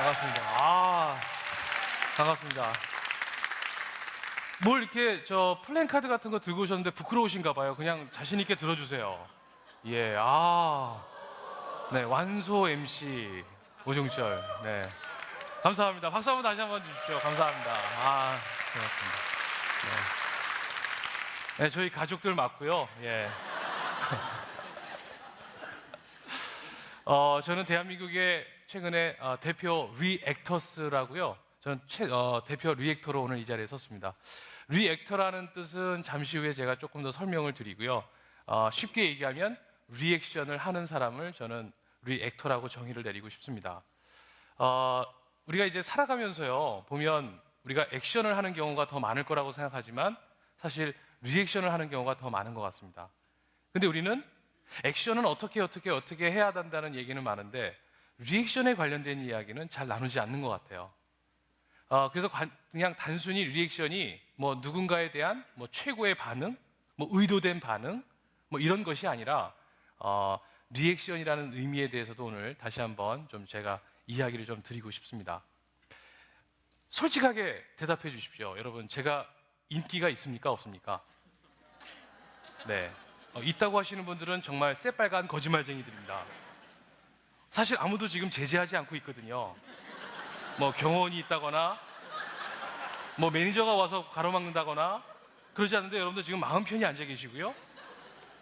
반갑습니다. 반갑습니다. 뭘 이렇게 플랜카드 같은 거 들고 오셨는데 부끄러우신가 봐요. 그냥 자신 있게 들어주세요. 예, 네, 완소 MC 오종철. 네, 감사합니다. 박수 한번 다시 한번 주십시오. 감사합니다. 고맙습니다. 네, 저희 가족들 맞고요. 예. 저는 대한민국의 최근에 대표 리액터스라고요. 저는 대표 리액터로 오늘 이 자리에 섰습니다. 리액터라는 뜻은 잠시 후에 제가 조금 더 설명을 드리고요. 쉽게 얘기하면 리액션을 하는 사람을 저는 리액터라고 정의를 내리고 싶습니다. 우리가 이제 살아가면서요, 보면 우리가 액션을 하는 경우가 더 많을 거라고 생각하지만 사실 리액션을 하는 경우가 더 많은 것 같습니다. 근데 우리는 액션은 어떻게 해야 한다는 얘기는 많은데 리액션에 관련된 이야기는 잘 나누지 않는 것 같아요. 그래서 그냥 단순히 리액션이 뭐 누군가에 대한 뭐 최고의 반응, 뭐 의도된 반응, 뭐 이런 것이 아니라 리액션이라는 의미에 대해서도 오늘 다시 한번 좀 제가 이야기를 좀 드리고 싶습니다. 솔직하게 대답해 주십시오. 여러분, 제가 인기가 있습니까? 없습니까? 네. 있다고 하시는 분들은 정말 새빨간 거짓말쟁이들입니다. 사실 아무도 지금 제재하지 않고 있거든요. 뭐 경호원이 있다거나 뭐 매니저가 와서 가로막는다거나 그러지 않는데 여러분들 지금 마음 편히 앉아 계시고요.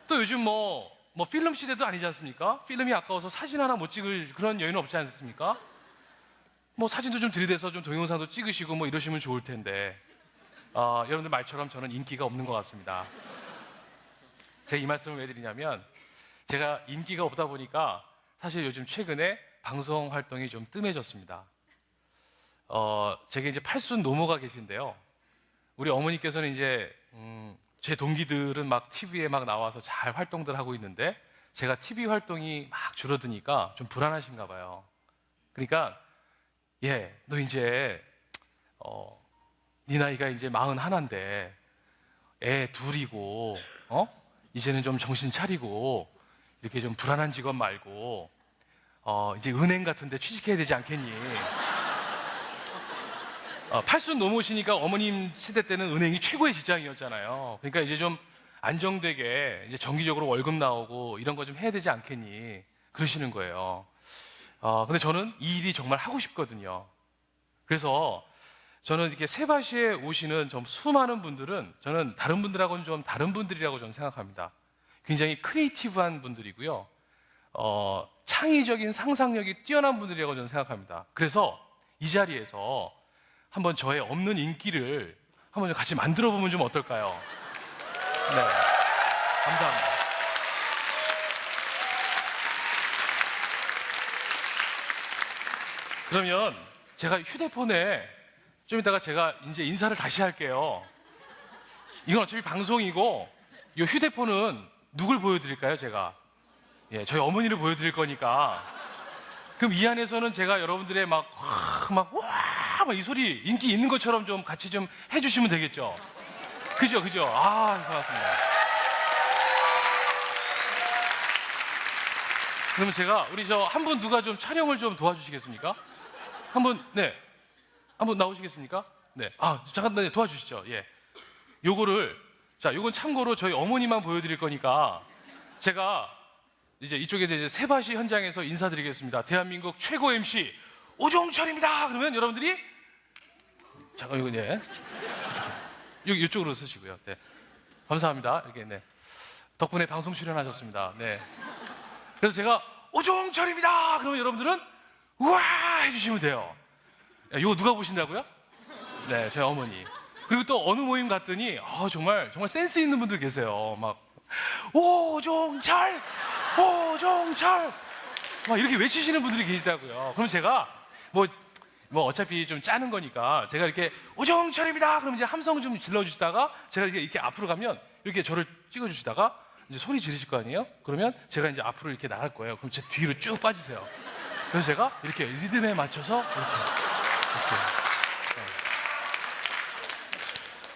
또 요즘 뭐 필름 시대도 아니지 않습니까? 필름이 아까워서 사진 하나 못 찍을 그런 여유는 없지 않습니까? 뭐 사진도 좀 들이대서 좀 동영상도 찍으시고 뭐 이러시면 좋을 텐데 여러분들 말처럼 저는 인기가 없는 것 같습니다. 제가 이 말씀을 왜 드리냐면 제가 인기가 없다 보니까 사실 요즘 최근에 방송 활동이 좀 뜸해졌습니다. 제게 이제 8순 노모가 계신데요. 우리 어머니께서는 이제 제 동기들은 막 TV에 막 나와서 잘 활동들 하고 있는데 제가 TV 활동이 막 줄어드니까 좀 불안하신가 봐요. 그러니까 너 이제 네 나이가 이제 41인데 애 둘이고 이제는 좀 정신 차리고 이렇게 좀 불안한 직업 말고 이제 은행 같은 데 취직해야 되지 않겠니? 8순 넘으시니까 어머님 세대 때는 은행이 최고의 직장이었잖아요. 그러니까 이제 좀 안정되게 이제 정기적으로 월급 나오고 이런 거 좀 해야 되지 않겠니? 그러시는 거예요. 근데 저는 이 일이 정말 하고 싶거든요. 그래서 저는 이렇게 세바시에 오시는 좀 수많은 분들은 저는 다른 분들하고는 좀 다른 분들이라고 저는 생각합니다. 굉장히 크리에이티브한 분들이고요. 창의적인 상상력이 뛰어난 분들이라고 저는 생각합니다. 그래서 이 자리에서 한번 저의 없는 인기를 한번 같이 만들어 보면 좀 어떨까요? 네, 감사합니다. 그러면 제가 휴대폰에 좀 이따가 제가 이제 인사를 다시 할게요. 이건 어차피 방송이고 이 휴대폰은 누굴 보여드릴까요, 제가? 저희 어머니를 보여드릴 거니까. 그럼 이 안에서는 제가 여러분들의 막 이 소리 인기 있는 것처럼 좀 같이 좀 해주시면 되겠죠? 그죠? 고맙습니다. 그러면 제가 우리 한 분 누가 좀 촬영을 좀 도와주시겠습니까? 한 분, 네. 한번 나오시겠습니까? 네. 잠깐 도와주시죠. 예. 요거는 참고로 저희 어머니만 보여드릴 거니까 제가 이제 이쪽에 이제 세바시 현장에서 인사드리겠습니다. 대한민국 최고 MC 오종철입니다. 그러면 여러분들이 잠깐 이거 이쪽으로 쓰시고요. 네. 감사합니다. 이렇게 네. 덕분에 방송 출연하셨습니다. 네. 그래서 제가 오종철입니다. 그러면 여러분들은 우와 해주시면 돼요. 이거 누가 보신다고요? 네, 저희 어머니. 그리고 또 어느 모임 갔더니 정말 센스 있는 분들 계세요. 막 오종철 막 이렇게 외치시는 분들이 계시다고요. 그럼 제가 뭐 어차피 좀 짜는 거니까 제가 이렇게 오종철입니다. 그럼 이제 함성 좀 질러주시다가 제가 이렇게 앞으로 가면 이렇게 저를 찍어주시다가 이제 소리 지르실 거 아니에요? 그러면 제가 이제 앞으로 이렇게 나갈 거예요. 그럼 제 뒤로 쭉 빠지세요. 그래서 제가 이렇게 리듬에 맞춰서 이렇게.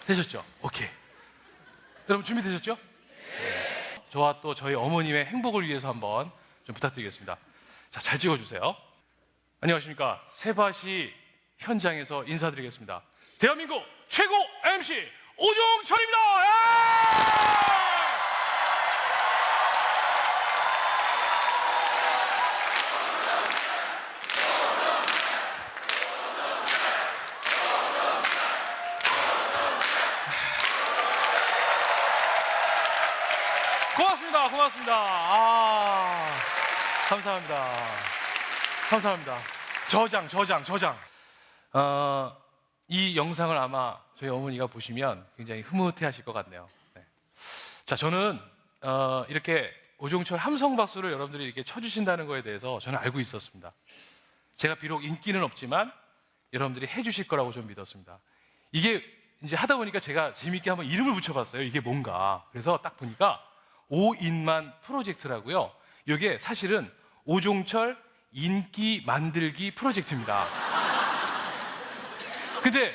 되셨죠? 오케이. 여러분 준비되셨죠? 네. 저와 또 저희 어머님의 행복을 위해서 한번 좀 부탁드리겠습니다. 자, 잘 찍어주세요. 안녕하십니까. 세바시 현장에서 인사드리겠습니다. 대한민국 최고 MC 오종철입니다. 고맙습니다. 고맙습니다. 감사합니다. 감사합니다. 저장. 이 영상을 아마 저희 어머니가 보시면 굉장히 흐뭇해 하실 것 같네요. 네. 자, 저는 이렇게 오종철 함성 박수를 여러분들이 이렇게 쳐주신다는 거에 대해서 저는 알고 있었습니다. 제가 비록 인기는 없지만 여러분들이 해주실 거라고 좀 믿었습니다. 이게 이제 하다 보니까 제가 재미있게 한번 이름을 붙여봤어요. 이게 뭔가. 그래서 딱 보니까 5인만 프로젝트라고요. 이게 사실은 오종철 인기 만들기 프로젝트입니다. 근데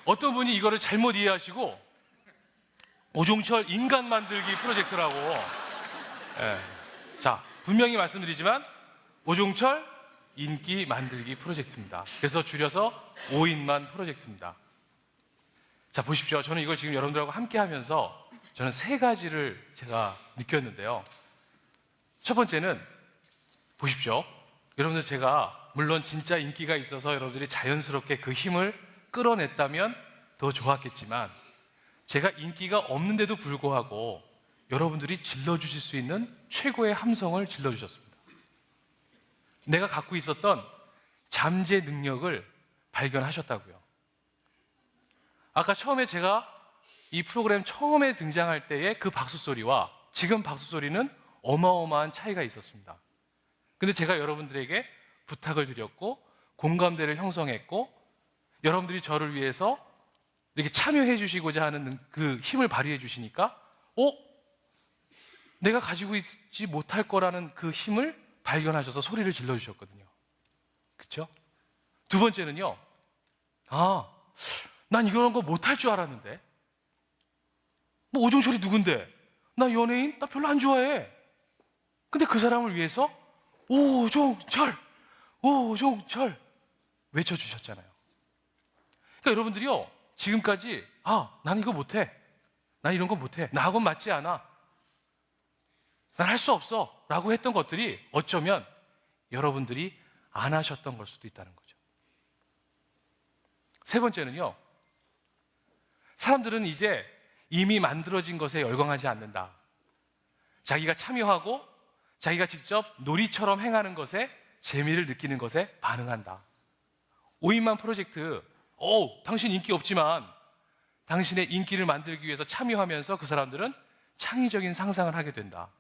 어떤 분이 이거를 잘못 이해하시고 오종철 인간 만들기 프로젝트라고. 네. 자, 분명히 말씀드리지만 오종철 인기 만들기 프로젝트입니다. 그래서 줄여서 5인만 프로젝트입니다. 자, 보십시오. 저는 이걸 지금 여러분들하고 함께 하면서 저는 세 가지를 제가 느꼈는데요. 첫 번째는 보십시오. 여러분들, 제가 물론 진짜 인기가 있어서 여러분들이 자연스럽게 그 힘을 끌어냈다면 더 좋았겠지만, 제가 인기가 없는데도 불구하고 여러분들이 질러주실 수 있는 최고의 함성을 질러주셨습니다. 내가 갖고 있었던 잠재 능력을 발견하셨다고요. 아까 처음에 제가 이 프로그램 처음에 등장할 때의 그 박수 소리와 지금 박수 소리는 어마어마한 차이가 있었습니다. 근데 제가 여러분들에게 부탁을 드렸고 공감대를 형성했고 여러분들이 저를 위해서 이렇게 참여해 주시고자 하는 그 힘을 발휘해 주시니까 내가 가지고 있지 못할 거라는 그 힘을 발견하셔서 소리를 질러 주셨거든요. 그렇죠? 두 번째는요. 난 이런 거 못할 줄 알았는데. 뭐 오종철이 누군데? 나 연예인? 나 별로 안 좋아해. 근데 그 사람을 위해서 오종철 외쳐주셨잖아요. 그러니까 여러분들이요, 지금까지 난 이거 못해, 난 이런 거 못해, 나하고는 맞지 않아, 난 할 수 없어 라고 했던 것들이 어쩌면 여러분들이 안 하셨던 걸 수도 있다는 거죠. 세 번째는요, 사람들은 이제 이미 만들어진 것에 열광하지 않는다. 자기가 참여하고 자기가 직접 놀이처럼 행하는 것에 재미를 느끼는 것에 반응한다. 5인만 프로젝트, 당신 인기 없지만 당신의 인기를 만들기 위해서 참여하면서 그 사람들은 창의적인 상상을 하게 된다.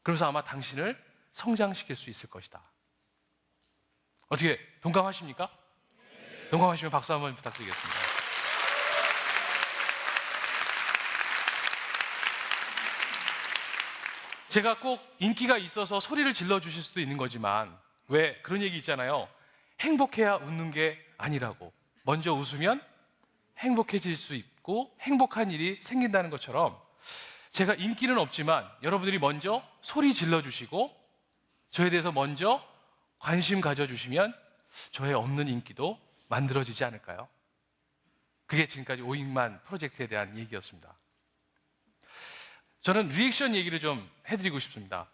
그래서 아마 당신을 성장시킬 수 있을 것이다. 어떻게 동감하십니까? 동감하시면 박수 한번 부탁드리겠습니다. 제가 꼭 인기가 있어서 소리를 질러주실 수도 있는 거지만, 왜 그런 얘기 있잖아요. 행복해야 웃는 게 아니라고. 먼저 웃으면 행복해질 수 있고 행복한 일이 생긴다는 것처럼, 제가 인기는 없지만 여러분들이 먼저 소리 질러주시고 저에 대해서 먼저 관심 가져주시면 저의 없는 인기도 만들어지지 않을까요? 그게 지금까지 5인만 프로젝트에 대한 얘기였습니다. 저는 리액션 얘기를 좀 해드리고 싶습니다.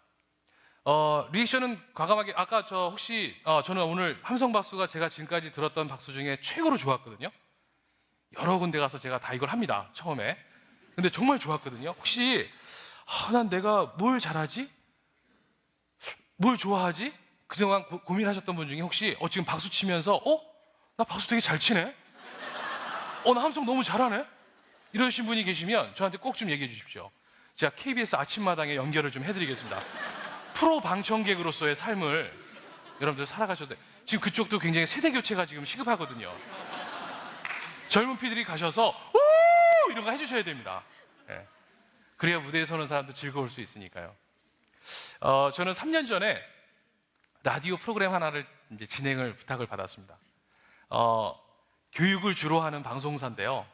리액션은 과감하게, 아까 저는 오늘 함성 박수가 제가 지금까지 들었던 박수 중에 최고로 좋았거든요. 여러 군데 가서 제가 다 이걸 합니다, 처음에. 근데 정말 좋았거든요. 혹시 난 내가 뭘 잘하지? 뭘 좋아하지? 그동안 고민하셨던 분 중에 혹시 지금 박수 치면서 나 박수 되게 잘 치네? 나 함성 너무 잘하네? 이러신 분이 계시면 저한테 꼭 좀 얘기해 주십시오. 제가 KBS 아침마당에 연결을 좀 해드리겠습니다. 프로 방청객으로서의 삶을 여러분들 살아가셔도 돼요. 지금 그쪽도 굉장히 세대 교체가 지금 시급하거든요. 젊은 피들이 가셔서 우! 이런 거 해주셔야 됩니다. 네. 그래야 무대에 서는 사람도 즐거울 수 있으니까요. 저는 3년 전에 라디오 프로그램 하나를 이제 진행을 부탁을 받았습니다. 교육을 주로 하는 방송사인데요.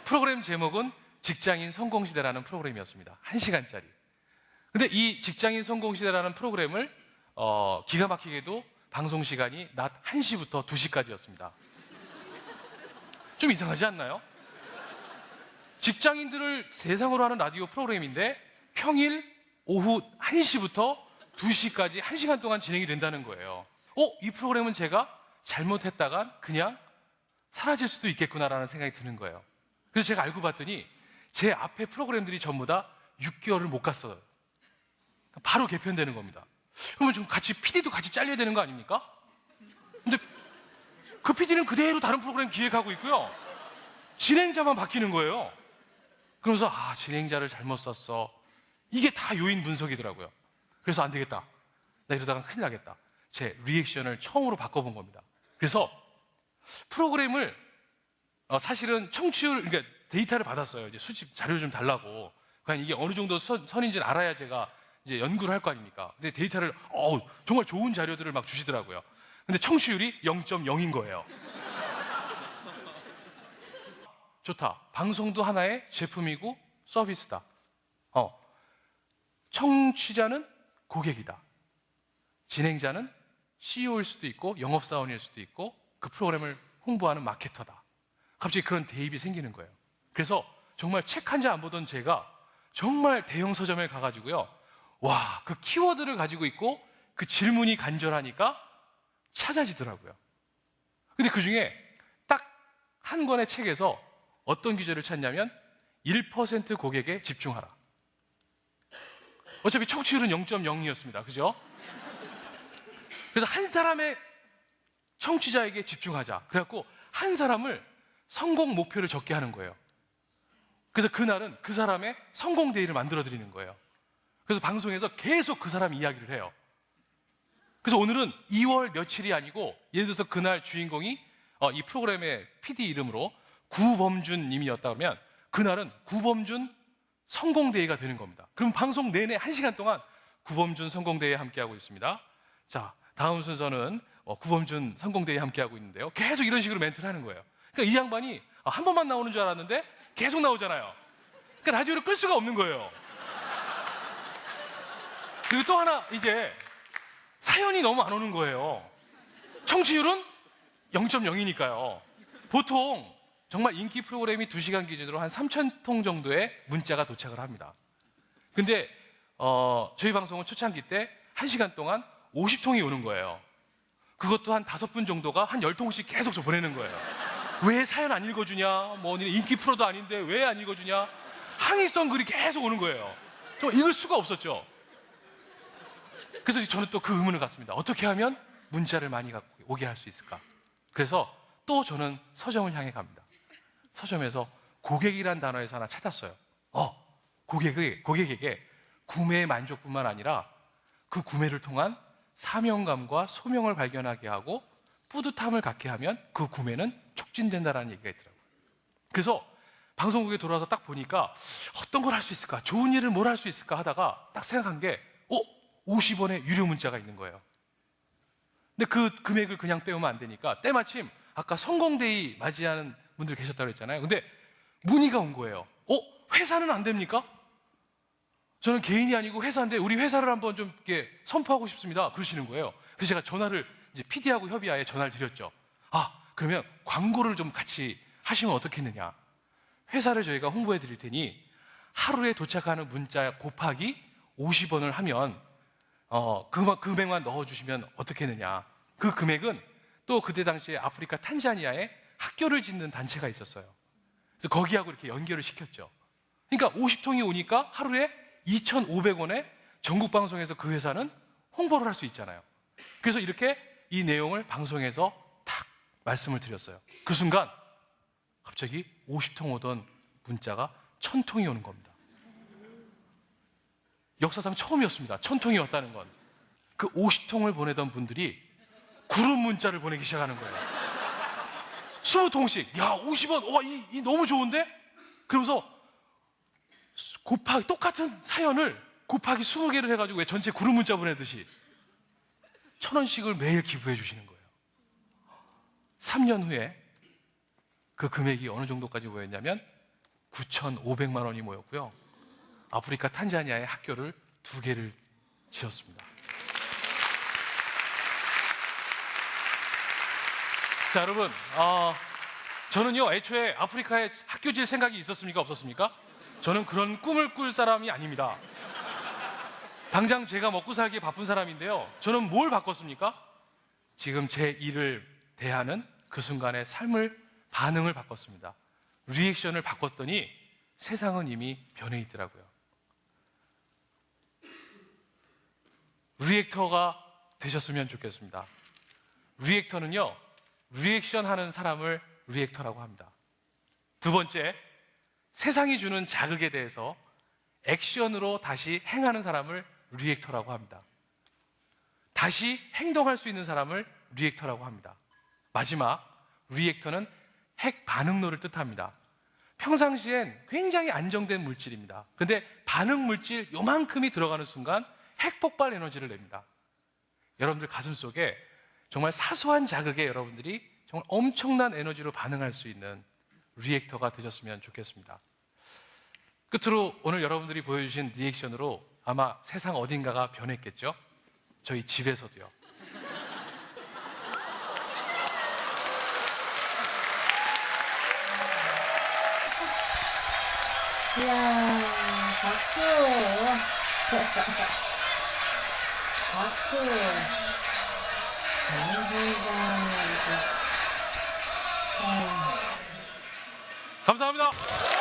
프로그램 제목은 직장인 성공시대라는 프로그램이었습니다. 1시간짜리. 근데 이 직장인 성공시대라는 프로그램을 기가 막히게도 방송 시간이 낮 1시부터 2시까지였습니다. 좀 이상하지 않나요? 직장인들을 대상으로 하는 라디오 프로그램인데 평일 오후 1시부터 2시까지 1시간 동안 진행이 된다는 거예요. 이 프로그램은 제가 잘못했다간 그냥 사라질 수도 있겠구나라는 생각이 드는 거예요. 그래서 제가 알고 봤더니 제 앞에 프로그램들이 전부 다 6개월을 못 갔어요. 바로 개편되는 겁니다. 그러면 좀 같이 PD도 같이 잘려야 되는 거 아닙니까? 근데 그 PD는 그대로 다른 프로그램 기획하고 있고요. 진행자만 바뀌는 거예요. 그러면서 진행자를 잘못 썼어. 이게 다 요인 분석이더라고요. 그래서 안 되겠다. 나 이러다가 큰일 나겠다. 제 리액션을 처음으로 바꿔본 겁니다. 그래서 프로그램을 사실은 청취율, 그러니까 데이터를 받았어요. 이제 수집 자료 좀 달라고. 그러니까 이게 어느 정도 선인지는 알아야 제가 이제 연구를 할 거 아닙니까? 근데 데이터를 정말 좋은 자료들을 막 주시더라고요. 근데 청취율이 0.0인 거예요. 좋다. 방송도 하나의 제품이고 서비스다. 청취자는 고객이다. 진행자는 CEO일 수도 있고 영업사원일 수도 있고 그 프로그램을 홍보하는 마케터다. 갑자기 그런 대입이 생기는 거예요. 그래서 정말 책 한 장 안 보던 제가 정말 대형 서점에 가가지고요. 와, 그 키워드를 가지고 있고 그 질문이 간절하니까 찾아지더라고요. 근데 그 중에 딱 한 권의 책에서 어떤 기조를 찾냐면 1% 고객에 집중하라. 어차피 청취율은 0.0이었습니다. 그죠? 그래서 한 사람의 청취자에게 집중하자. 그래갖고 한 사람을 성공 목표를 적게 하는 거예요. 그래서 그날은 그 사람의 성공 데이를 만들어 드리는 거예요. 그래서 방송에서 계속 그 사람 이야기를 해요. 그래서 오늘은 2월 며칠이 아니고 예를 들어서 그날 주인공이 이 프로그램의 PD 이름으로 구범준 님이었다 그러면 그날은 구범준 성공데이가 되는 겁니다. 그럼 방송 내내 1시간 동안 구범준 성공데이에 함께하고 있습니다. 자, 다음 순서는 구범준 성공데이에 함께하고 있는데요. 계속 이런 식으로 멘트를 하는 거예요. 그러니까 이 양반이 한 번만 나오는 줄 알았는데 계속 나오잖아요. 그러니까 라디오를 끌 수가 없는 거예요. 그리고 또 하나, 이제 사연이 너무 안 오는 거예요. 청취율은 0.0이니까요. 보통 정말 인기 프로그램이 2시간 기준으로 한 3,000통 정도의 문자가 도착을 합니다. 근데 저희 방송은 초창기 때 1시간 동안 50통이 오는 거예요. 그것도 한 5분 정도가 한 10통씩 계속 저 보내는 거예요. 왜 사연 안 읽어주냐? 뭐 인기 프로도 아닌데 왜 안 읽어주냐? 항의성 글이 계속 오는 거예요. 저 읽을 수가 없었죠. 그래서 저는 또 그 의문을 갖습니다. 어떻게 하면 문자를 많이 갖고 오게 할 수 있을까? 그래서 또 저는 서점을 향해 갑니다. 서점에서 고객이란 단어에서 하나 찾았어요. 고객에게 구매의 만족뿐만 아니라 그 구매를 통한 사명감과 소명을 발견하게 하고 뿌듯함을 갖게 하면 그 구매는 촉진된다는 얘기가 있더라고요. 그래서 방송국에 돌아와서 딱 보니까 어떤 걸 할 수 있을까? 좋은 일을 뭘 할 수 있을까? 하다가 딱 생각한 게 50원의 유료 문자가 있는 거예요. 근데 그 금액을 그냥 빼오면 안 되니까 때마침 아까 성공데이 맞이하는 분들 계셨다고 그랬잖아요. 근데 문의가 온 거예요. 회사는 안 됩니까? 저는 개인이 아니고 회사인데 우리 회사를 한번 좀 이렇게 선포하고 싶습니다. 그러시는 거예요. 그래서 제가 전화를 이제 PD하고 협의하에 전화를 드렸죠. 그러면 광고를 좀 같이 하시면 어떻겠느냐. 회사를 저희가 홍보해 드릴 테니 하루에 도착하는 문자 곱하기 50원을 하면 그 금액만 넣어주시면 어떻겠느냐. 그 금액은 또 그때 당시에 아프리카 탄자니아에 학교를 짓는 단체가 있었어요. 그래서 거기하고 이렇게 연결을 시켰죠. 그러니까 50통이 오니까 하루에 2,500원에 전국 방송에서 그 회사는 홍보를 할 수 있잖아요. 그래서 이렇게 이 내용을 방송에서 탁 말씀을 드렸어요. 그 순간 갑자기 50통 오던 문자가 1,000통이 오는 겁니다. 역사상 처음이었습니다. 1,000통이 왔다는 건. 그 50통을 보내던 분들이 그룹 문자를 보내기 시작하는 거예요. 20통씩. 야, 50원. 이 너무 좋은데? 그러면서 곱하기 똑같은 사연을 곱하기 20개를 해가지고 왜 전체 그룹 문자 보내듯이 1,000원씩을 매일 기부해 주시는 거예요. 3년 후에 그 금액이 어느 정도까지 모였냐면 9,500만 원이 모였고요. 아프리카 탄자니아의 학교를 2개를 지었습니다. 자, 여러분, 저는요, 애초에 아프리카에 학교 질 생각이 있었습니까? 없었습니까? 저는 그런 꿈을 꿀 사람이 아닙니다. 당장 제가 먹고 살기에 바쁜 사람인데요. 저는 뭘 바꿨습니까? 지금 제 일을 대하는 그 순간의 반응을 바꿨습니다. 리액션을 바꿨더니 세상은 이미 변해 있더라고요. 리액터가 되셨으면 좋겠습니다. 리액터는요, 리액션 하는 사람을 리액터라고 합니다. 두 번째, 세상이 주는 자극에 대해서 액션으로 다시 행하는 사람을 리액터라고 합니다. 다시 행동할 수 있는 사람을 리액터라고 합니다. 마지막, 리액터는 핵 반응로를 뜻합니다. 평상시엔 굉장히 안정된 물질입니다. 근데 반응 물질 요만큼이 들어가는 순간 핵 폭발 에너지를 냅니다. 여러분들 가슴 속에 정말 사소한 자극에 여러분들이 정말 엄청난 에너지로 반응할 수 있는 리액터가 되셨으면 좋겠습니다. 끝으로 오늘 여러분들이 보여주신 리액션으로 아마 세상 어딘가가 변했겠죠? 저희 집에서도요. 이야, 박수. 박수. 감사합니다. 감사합니다.